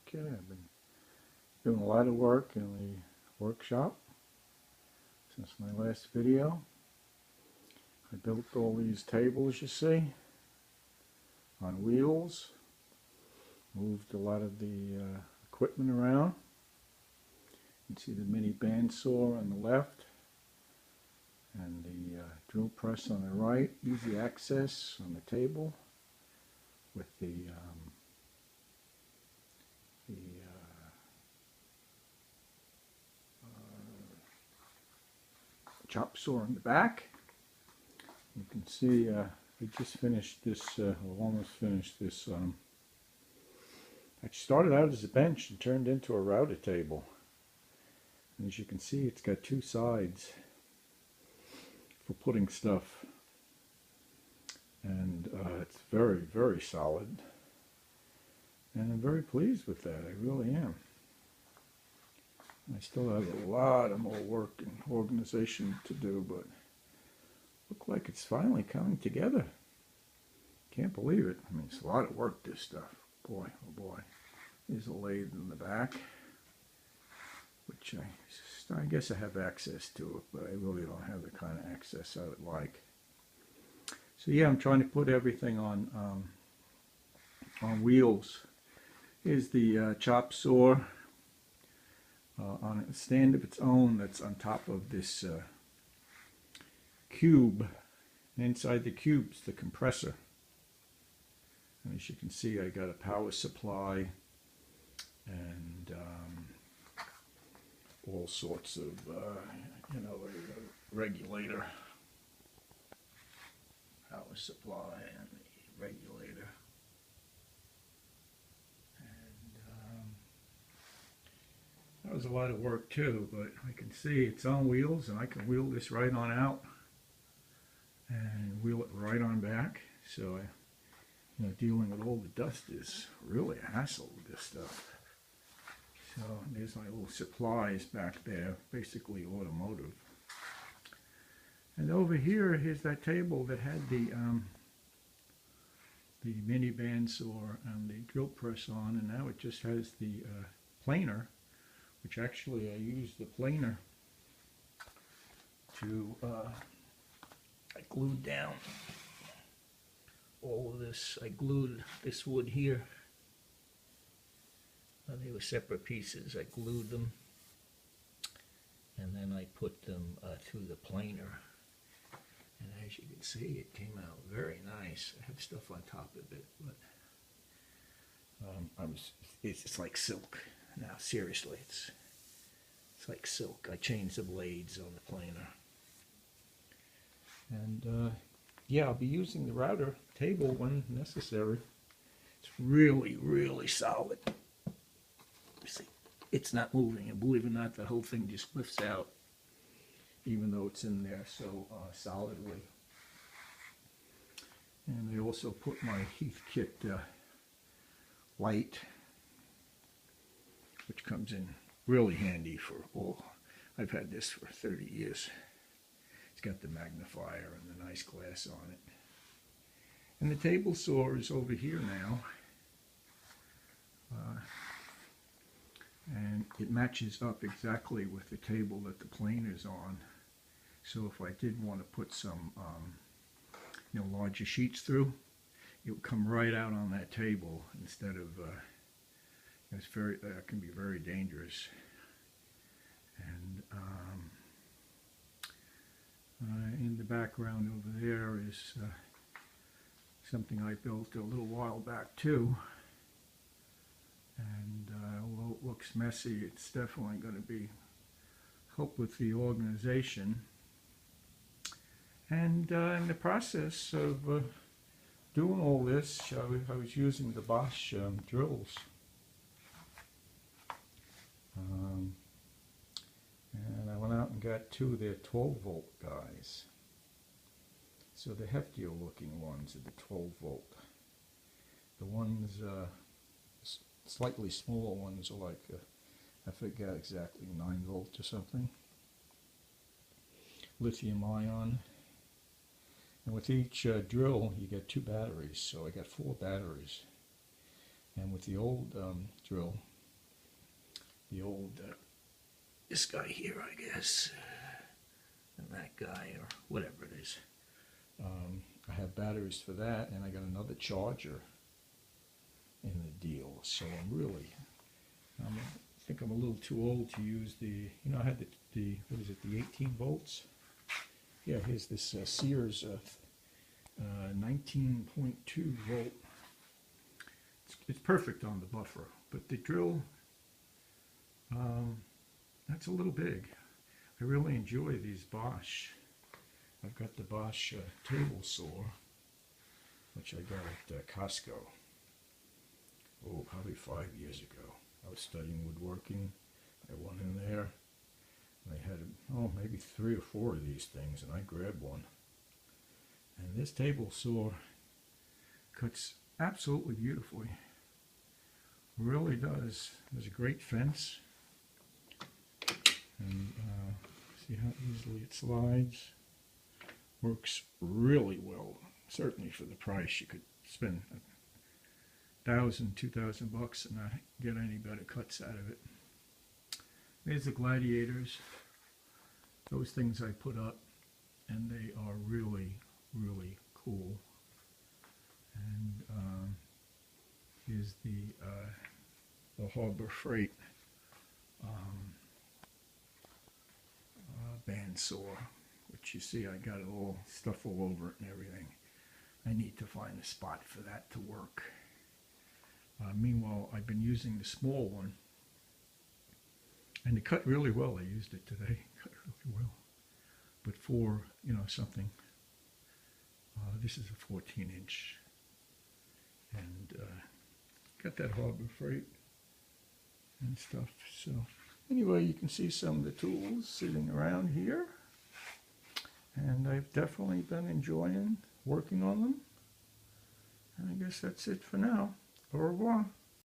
Okay, I've been doing a lot of work in the workshop since my last video. I built all these tables you see on wheels, moved a lot of the equipment around. You can see the mini bandsaw on the left and the drill press on the right. Easy access on the table with the chop saw in the back. You can see we just finished this, almost finished this. It started out as a bench and turned into a router table. And as you can see, it's got two sides for putting stuff. And it's very, very solid. And I'm very pleased with that. I really am. I still have a lot of more work and organization to do, but look like it's finally coming together. Can't believe it. I mean, it's a lot of work, this stuff. Boy, oh boy. There's a lathe in the back, which I guess I have access to it, but I really don't have the kind of access I would like. So yeah, I'm trying to put everything on wheels. Here's the chop saw on a stand of its own that's on top of this cube. And inside the cube's the compressor. And as you can see, I got a power supply and all sorts of, you know, a regulator, power supply and the regulator. That was a lot of work too, but I can see it's on wheels and I can wheel this right on out and wheel it right on back. So, dealing with all the dust is really a hassle with this stuff. So there's my little supplies back there, basically automotive. And over here, here's that table that had the mini bandsaw and the drill press on, and now it just has the planer, which actually I used the planer to, I glued down all of this. I glued this wood here. They were separate pieces. I glued them and then I put them through the planer. And as you can see, it came out very nice. I have stuff on top of it, but it's like silk. Now, seriously, it's like silk. I changed the blades on the planer. And yeah, I'll be using the router table when necessary. It's really, really solid. You see, it's not moving. And believe it or not, the whole thing just lifts out, even though it's in there so solidly. And I also put my Heathkit light, which comes in really handy for all. I've had this for 30 years. It's got the magnifier and the nice glass on it. And the table saw is over here now. And it matches up exactly with the table that the planer's on. So if I did want to put some larger sheets through, it would come right out on that table instead of that can be very dangerous. And in the background over there is something I built a little while back too. And although it looks messy, it's definitely going to help with the organization. And in the process of doing all this, I was using the Bosch drills. And I went out and got two of their 12-volt guys. So the heftier looking ones are the 12-volt. The ones, slightly smaller ones are like, I forget exactly, 9-volt or something. Lithium ion. And with each drill, you get 2 batteries. So I got 4 batteries. And with the old drill, the old, this guy here, I guess, and that guy, or whatever it is. I have batteries for that, and I got another charger in the deal. So I think I'm a little too old to use the, I had the what is it, the 18 volts? Yeah, here's this Sears 19.2 volt. It's perfect on the buffer, but the drill, that's a little big. I really enjoy these Bosch. I've got the Bosch table saw, which I got at Costco. Oh, probably 5 years ago. I was studying woodworking. I went in there. They had, maybe 3 or 4 of these things, and I grabbed one. And this table saw cuts absolutely beautifully. Really does. There's a great fence. And see how easily it slides. Works really well. Certainly for the price. You could spend $1,000, $2,000 and not get any better cuts out of it. There's the Gladiators. Those things I put up, and they are really, really cool. And here's the Harbor Freight bandsaw, which you see I got all stuff all over it and everything. I need to find a spot for that to work. Meanwhile, I've been using the small one, and it cut really well. I used it today, cut really well. But for, something, this is a 14-inch, and got that Harbor Freight and stuff. So anyway, you can see some of the tools sitting around here, and I've definitely been enjoying working on them. And I guess that's it for now. Au revoir.